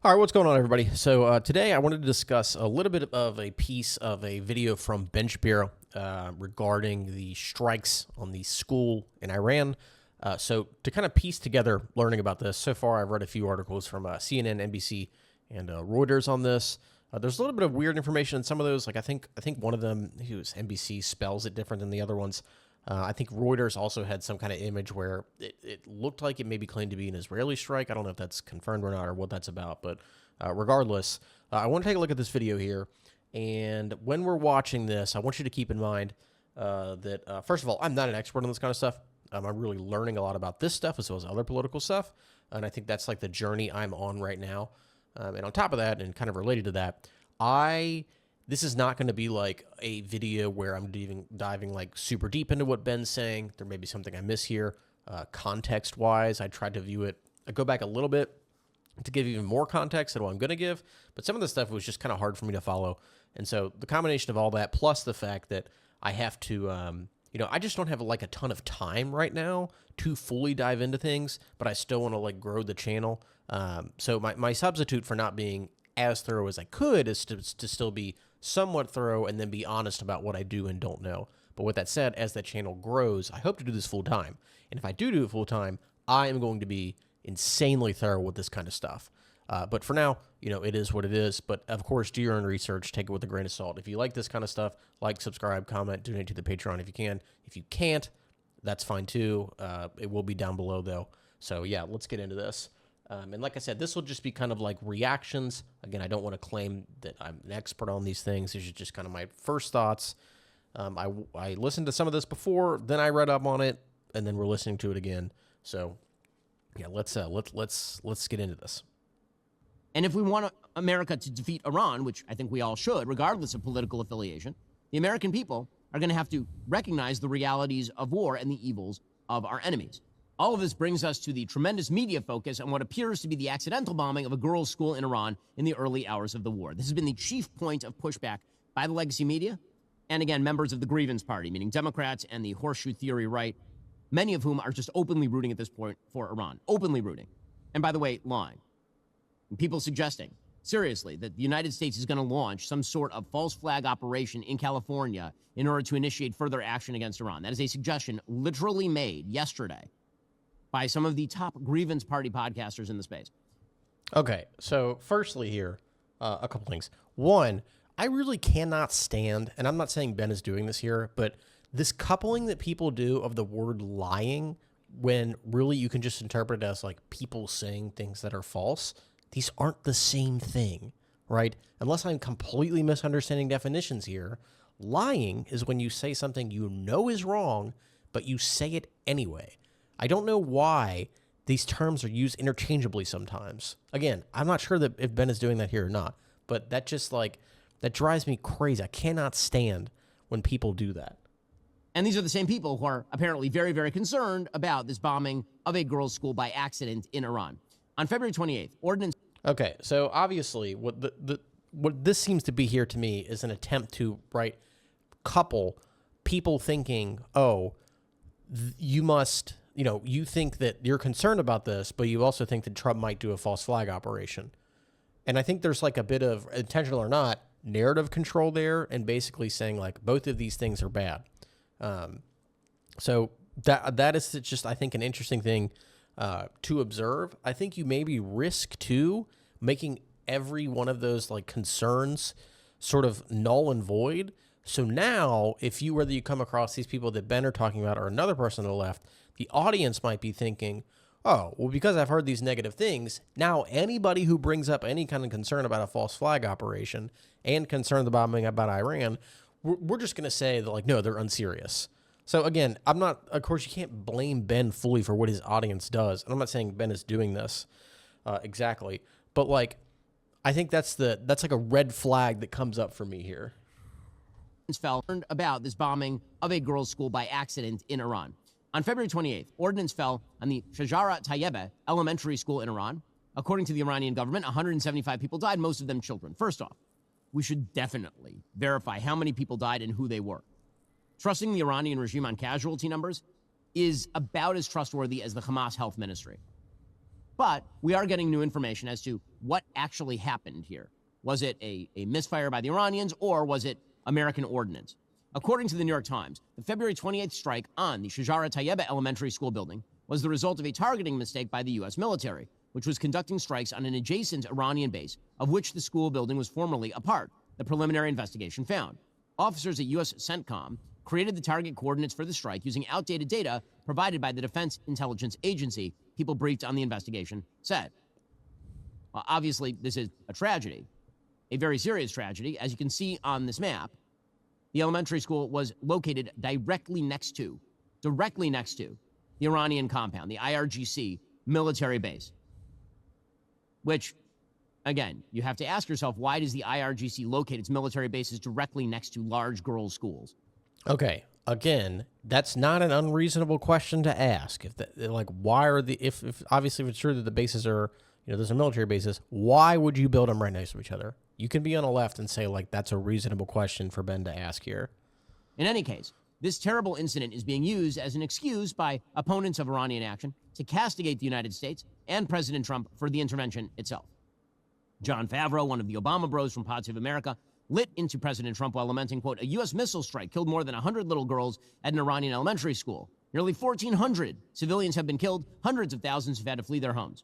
All right, what's going on, everybody? So today I wanted to discuss a little bit of a piece of a video from Ben Shapiro regarding the strikes on the school in Iran. So to kind of piece together learning about this, so far I've read a few articles from CNN, NBC, and Reuters on this. There's a little bit of weird information in some of those. Like I think one of them, who's NBC, spells it different than the other ones. I think Reuters also had some kind of image where it looked like it maybe claimed to be an Israeli strike. I don't know if that's confirmed or not or what that's about, but regardless, I want to take a look at this video here. And when we're watching this, I want you to keep in mind that, first of all, I'm not an expert on this kind of stuff. I'm really learning a lot about this stuff as well as other political stuff. And I think that's like the journey I'm on right now. And on top of that, and kind of related to that, this is not going to be like a video where I'm diving like super deep into what Ben's saying. There may be something I miss here. Context-wise, I tried to view it. I go back a little bit to give even more context than what I'm going to give, but some of the stuff was just kind of hard for me to follow. And so the combination of all that, plus the fact that I have to, I just don't have like a ton of time right now to fully dive into things, but I still want to like grow the channel. So my substitute for not being as thorough as I could is to still be somewhat thorough and then be honest about what I do and don't know. But with that said, as that channel grows, I hope to do this full time. And if I do it full time, I am going to be insanely thorough with this kind of stuff. But for now, it is what it is. But of course, do your own research, take it with a grain of salt. If you like this kind of stuff, like, subscribe, comment, donate to the Patreon if you can. If you can't, that's fine too. It will be down below though. So yeah, let's get into this. And like I said, this will just be kind of like reactions. Again, I don't want to claim that I'm an expert on these things. These are just kind of my first thoughts. I listened to some of this before, then I read up on it, and then we're listening to it again. So yeah, let's get into this. And if we want America to defeat Iran, which I think we all should, regardless of political affiliation, the American people are going to have to recognize the realities of war and the evils of our enemies. All of this brings us to the tremendous media focus on what appears to be the accidental bombing of a girls' school in Iran in the early hours of the war. This has been the chief point of pushback by the legacy media and, again, members of the grievance party, meaning Democrats and the horseshoe theory right, many of whom are just openly rooting at this point for Iran. Openly rooting. And by the way, lying. And people suggesting, seriously, that the United States is going to launch some sort of false flag operation in California in order to initiate further action against Iran. That is a suggestion literally made yesterday by some of the top grievance party podcasters in the space. Okay, so firstly here, a couple things. One, I really cannot stand, and I'm not saying Ben is doing this here, but this coupling that people do of the word lying when really you can just interpret it as like people saying things that are false. These aren't the same thing, right? Unless I'm completely misunderstanding definitions here, lying is when you say something you know is wrong, but you say it anyway. I don't know why these terms are used interchangeably sometimes. Again, I'm not sure that if Ben is doing that here or not, but that just that drives me crazy. I cannot stand when people do that. And these are the same people who are apparently very, very concerned about this bombing of a girls' school by accident in Iran. On February 28th, ordinance... Okay, so obviously what this seems to be here to me is an attempt to, couple people thinking, you must... you think that you're concerned about this, but you also think that Trump might do a false flag operation. And I think there's like a bit of, intentional or not, narrative control there and basically saying like both of these things are bad. So that is just, I think, an interesting thing to observe. I think you maybe risk too making every one of those like concerns sort of null and void. So now whether you come across these people that Ben are talking about or another person on the left, the audience might be thinking, oh, well, because I've heard these negative things, now anybody who brings up any kind of concern about a false flag operation and concern the bombing about Iran, we're just going to say that, no, they're unserious. So again, of course, you can't blame Ben fully for what his audience does. And I'm not saying Ben is doing this exactly, but I think that's like a red flag that comes up for me here. Fell about this bombing of a girls' school by accident in Iran. On February 28th, ordnance fell on the Shajara Tayyebe elementary school in Iran. According to the Iranian government, 175 people died, most of them children. First off, we should definitely verify how many people died and who they were. Trusting the Iranian regime on casualty numbers is about as trustworthy as the Hamas health ministry. But we are getting new information as to what actually happened here. Was it a misfire by the Iranians, or was it American ordnance? According to the New York Times, the February 28th strike on the Shajara Tayyeba Elementary School building was the result of a targeting mistake by the U.S. military, which was conducting strikes on an adjacent Iranian base, of which the school building was formerly a part, the preliminary investigation found. Officers at U.S. CENTCOM created the target coordinates for the strike using outdated data provided by the Defense Intelligence Agency, people briefed on the investigation said. Well, obviously, this is a tragedy, a very serious tragedy. As you can see on this map, the elementary school was located directly next to the Iranian compound, the IRGC military base, which, again, you have to ask yourself, why does the IRGC locate its military bases directly next to large girls' schools? Okay, again, that's not an unreasonable question to ask. Why are if obviously if it's true that the bases are, those are military bases, why would you build them right next to each other? You can be on the left and say, that's a reasonable question for Ben to ask here. In any case, this terrible incident is being used as an excuse by opponents of Iranian action to castigate the United States and President Trump for the intervention itself. John Favreau, one of the Obama bros from Pod Save America, lit into President Trump while lamenting, quote, a U.S. missile strike killed more than 100 little girls at an Iranian elementary school. Nearly 1,400 civilians have been killed. Hundreds of thousands have had to flee their homes.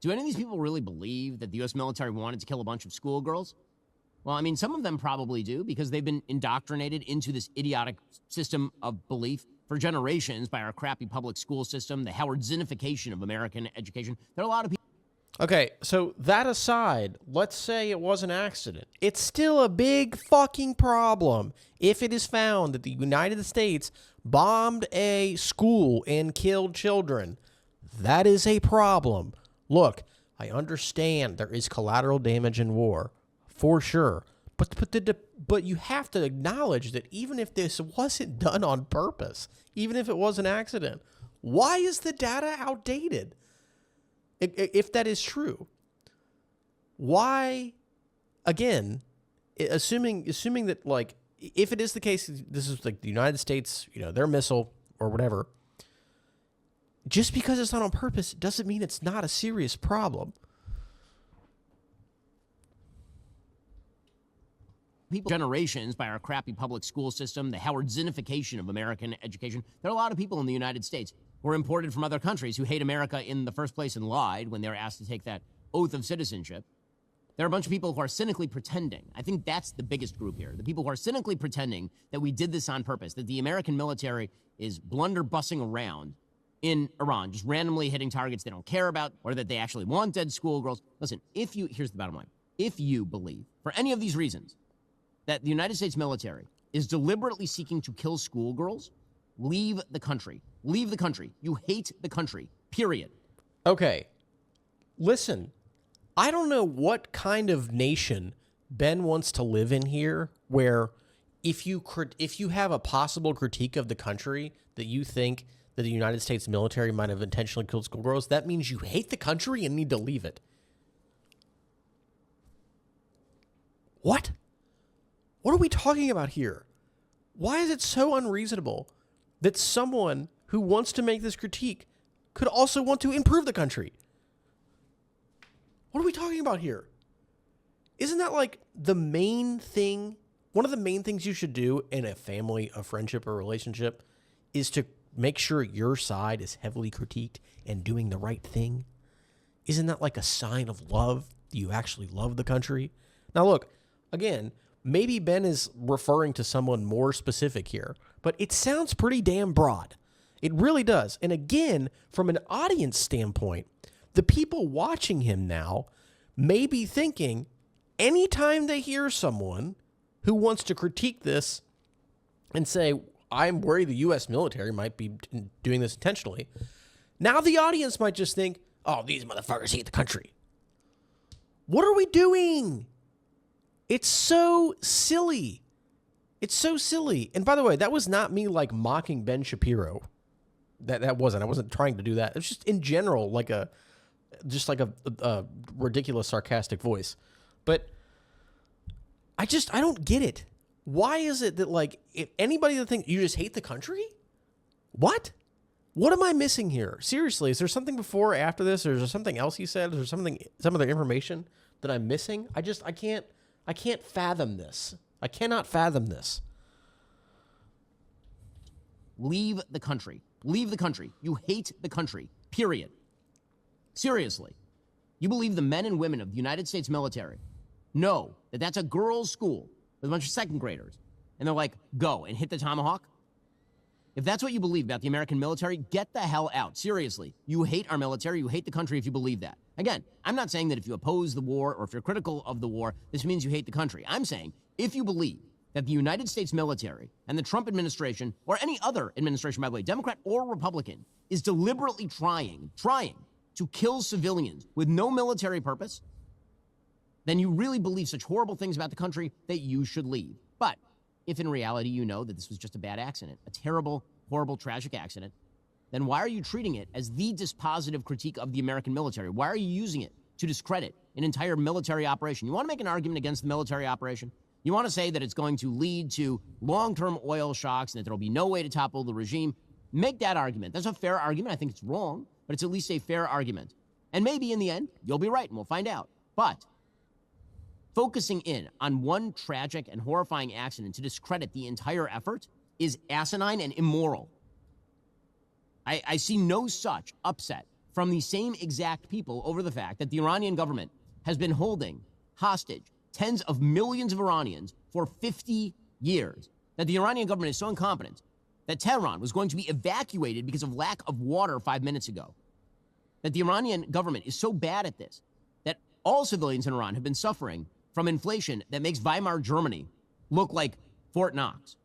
Do any of these people really believe that the U.S. military wanted to kill a bunch of schoolgirls? Well, I mean, some of them probably do, because they've been indoctrinated into this idiotic system of belief for generations by our crappy public school system, the Howard Zinnification of American education. There are a lot of people. Okay, so that aside, let's say it was an accident. It's still a big fucking problem if it is found that the United States bombed a school and killed children. That is a problem. Look, I understand there is collateral damage in war, for sure. But you have to acknowledge that even if this wasn't done on purpose, even if it was an accident, why is the data outdated? If that is true, why, again, assuming that, if it is the case, this is the United States, their missile or whatever, just because it's not on purpose doesn't mean it's not a serious problem. People, generations by our crappy public school system, the Howard Zinnification of American education. There are a lot of people in the United States who are imported from other countries who hate America in the first place and lied when they were asked to take that oath of citizenship. There are a bunch of people who are cynically pretending. I think that's the biggest group here. The people who are cynically pretending that we did this on purpose, that the American military is blunderbussing around in Iran, just randomly hitting targets they don't care about, or that they actually want dead schoolgirls. Listen, here's the bottom line. If you believe, for any of these reasons, that the United States military is deliberately seeking to kill schoolgirls, leave the country. Leave the country. You hate the country, period. Okay, listen, I don't know what kind of nation Ben wants to live in here where if you have a possible critique of the country that you think that the United States military might have intentionally killed schoolgirls, that means you hate the country and need to leave it. What? What are we talking about here? Why is it so unreasonable that someone who wants to make this critique could also want to improve the country? What are we talking about here? Isn't that the main thing? One of the main things you should do in a family, a friendship, or relationship is to make sure your side is heavily critiqued and doing the right thing. Isn't that a sign of love? Do you actually love the country? Now, look, again, maybe Ben is referring to someone more specific here, but it sounds pretty damn broad. It really does. And again, from an audience standpoint, the people watching him now may be thinking anytime they hear someone who wants to critique this and say, I'm worried the U.S. military might be doing this intentionally, now the audience might just think, oh, these motherfuckers hate the country. What are we doing? It's so silly. It's so silly. And by the way, that was not me mocking Ben Shapiro. That wasn't. I wasn't trying to do that. It's just in general a ridiculous sarcastic voice. But I don't get it. Why is it that if anybody that thinks you just hate the country? What? What am I missing here? Seriously, is there something before or after this? Or is there something else he said? Is there some other information that I'm missing? I can't fathom this. I cannot fathom this. Leave the country. Leave the country. You hate the country. Period. Seriously. You believe the men and women of the United States military know that that's a girls' school with a bunch of second graders. And they're like, go and hit the tomahawk? If that's what you believe about the American military, get the hell out. Seriously. You hate our military. You hate the country if you believe that. Again, I'm not saying that if you oppose the war or if you're critical of the war, this means you hate the country. I'm saying if you believe that the United States military and the Trump administration, or any other administration, by the way, Democrat or Republican, is deliberately trying to kill civilians with no military purpose, then you really believe such horrible things about the country that you should leave. But if in reality you know that this was just a bad accident, a terrible, horrible, tragic accident, then why are you treating it as the dispositive critique of the American military? Why are you using it to discredit an entire military operation? You want to make an argument against the military operation? You want to say that it's going to lead to long-term oil shocks and that there will be no way to topple the regime? Make that argument. That's a fair argument. I think it's wrong, but it's at least a fair argument. And maybe in the end, you'll be right, and we'll find out. But focusing in on one tragic and horrifying accident to discredit the entire effort is asinine and immoral. I see no such upset from the same exact people over the fact that the Iranian government has been holding hostage tens of millions of Iranians for 50 years. That the Iranian government is so incompetent that Tehran was going to be evacuated because of lack of water 5 minutes ago. That the Iranian government is so bad at this that all civilians in Iran have been suffering from inflation that makes Weimar Germany look like Fort Knox.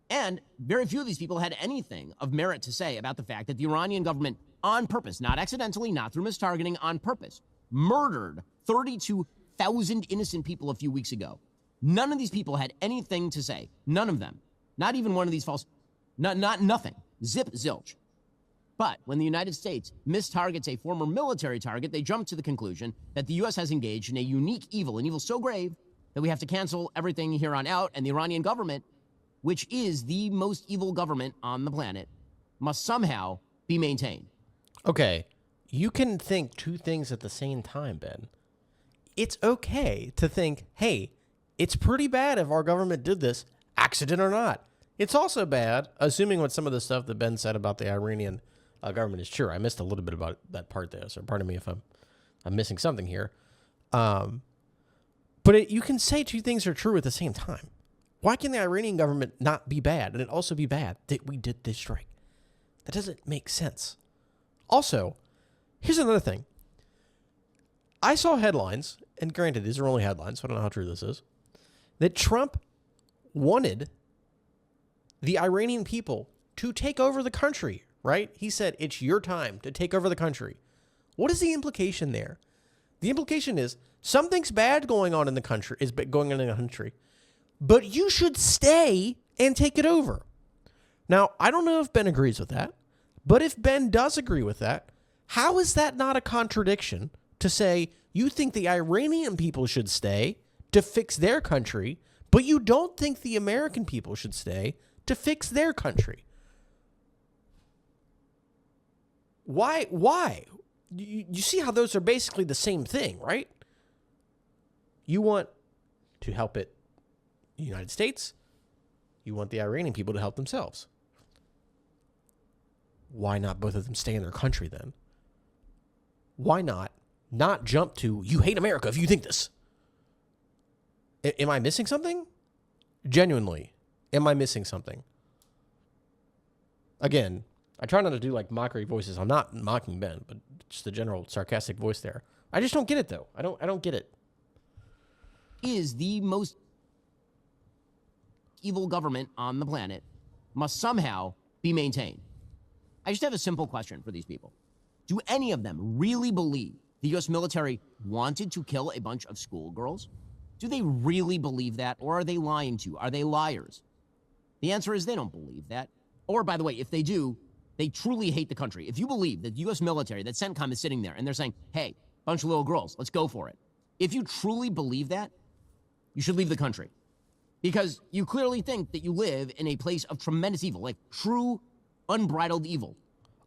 And very few of these people had anything of merit to say about the fact that the Iranian government, on purpose, not accidentally, not through mistargeting, on purpose, murdered 32,000 innocent people a few weeks ago. None of these people had anything to say. None of them. Not even one of these false, nothing. Zip, zilch. But when the United States mistargets a former military target, they jump to the conclusion that the U.S. has engaged in a unique evil, an evil so grave that we have to cancel everything here on out, and the Iranian government, which is the most evil government on the planet, must somehow be maintained. Okay, you can think two things at the same time, Ben. It's okay to think, hey, it's pretty bad if our government did this, accident or not. It's also bad, assuming what some of the stuff that Ben said about the Iranian government is true. I missed a little bit about that part there, so pardon me if I'm missing something here. But you can say two things are true at the same time. Why can the Iranian government not be bad and it also be bad that we did this strike? That doesn't make sense. Also, here's another thing. I saw headlines, and granted, these are only headlines, so I don't know how true this is, that Trump wanted the Iranian people to take over the country, right? He said, it's your time to take over the country. What is the implication there? The implication is something's bad going on in the country, but you should stay and take it over. Now, I don't know if Ben agrees with that, but if Ben does agree with that, how is that not a contradiction to say you think the Iranian people should stay to fix their country, but you don't think the American people should stay to fix their country? Why? You see how those are basically the same thing, right? You want to help the United States. You want the Iranian people to help themselves. Why not both of them stay in their country then? Why not jump to, you hate America if you think this? Am I missing something? Genuinely, am I missing something? Again, I try not to do like mockery voices. I'm not mocking Ben, but just the general sarcastic voice there. I just don't get it though. I don't get it. Is the most evil government on the planet must somehow be maintained. I just have a simple question for these people. Do any of them really believe the U.S. military wanted to kill a bunch of schoolgirls? Do they really believe that, or are they lying to you? Are they liars? The answer is they don't believe that. Or, by the way, if they do, they truly hate the country. If you believe that the U.S. military, that CENTCOM is sitting there, and they're saying, hey, bunch of little girls, let's go for it. If you truly believe that, you should leave the country. Because you clearly think that you live in a place of tremendous evil, like true unbridled evil.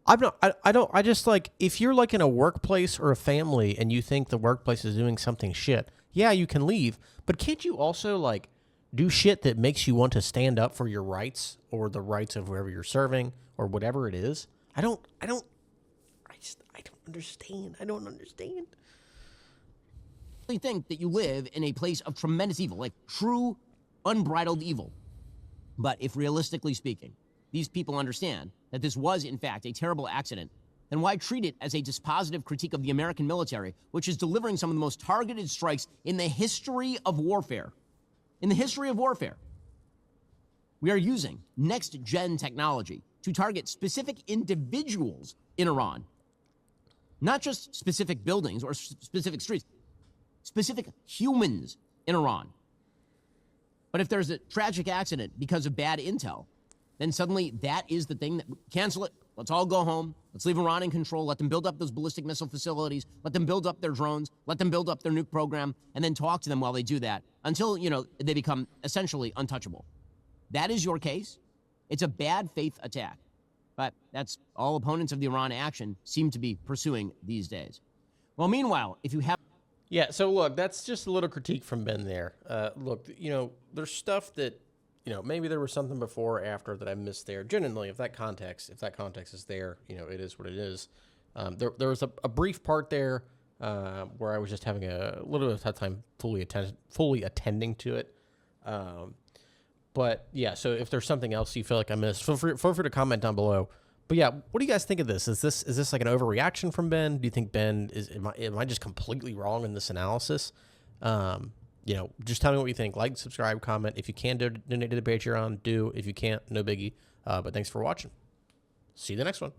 I'm not, I don't, I just like, if you're like in a workplace or a family and you think the workplace is doing something shit, yeah, you can leave. But can't you also like do shit that makes you want to stand up for your rights or the rights of whoever you're serving or whatever it is? I don't understand. I don't understand. I think that you live in a place of tremendous evil, like true unbridled evil. But if realistically speaking, these people understand that this was, in fact, a terrible accident, then why treat it as a dispositive critique of the American military, which is delivering some of the most targeted strikes in the history of warfare? In the history of warfare, we are using next-gen technology to target specific individuals in Iran, not just specific buildings or specific streets, specific humans in Iran. But if there's a tragic accident because of bad intel, then suddenly that is the thing that, cancel it. Let's all go home. Let's leave Iran in control. Let them build up those ballistic missile facilities. Let them build up their drones. Let them build up their nuke program, and then talk to them while they do that until, they become essentially untouchable. That is your case. It's a bad faith attack. But that's all opponents of the Iran action seem to be pursuing these days. Well, meanwhile, if you have... Yeah, so look, that's just a little critique from Ben there. Look, there's stuff that, maybe there was something before or after that I missed there. Genuinely, if that context is there, it is what it is. There was a brief part there where I was just having a little bit of time fully attending to it. But yeah, so if there's something else you feel like I missed, feel free to comment down below. But yeah, what do you guys think of this? Is this like an overreaction from Ben? Do you think Ben am I just completely wrong in this analysis? Just tell me what you think. Like, subscribe, comment. If you can donate to the Patreon, do. If you can't, no biggie. But thanks for watching. See you the next one.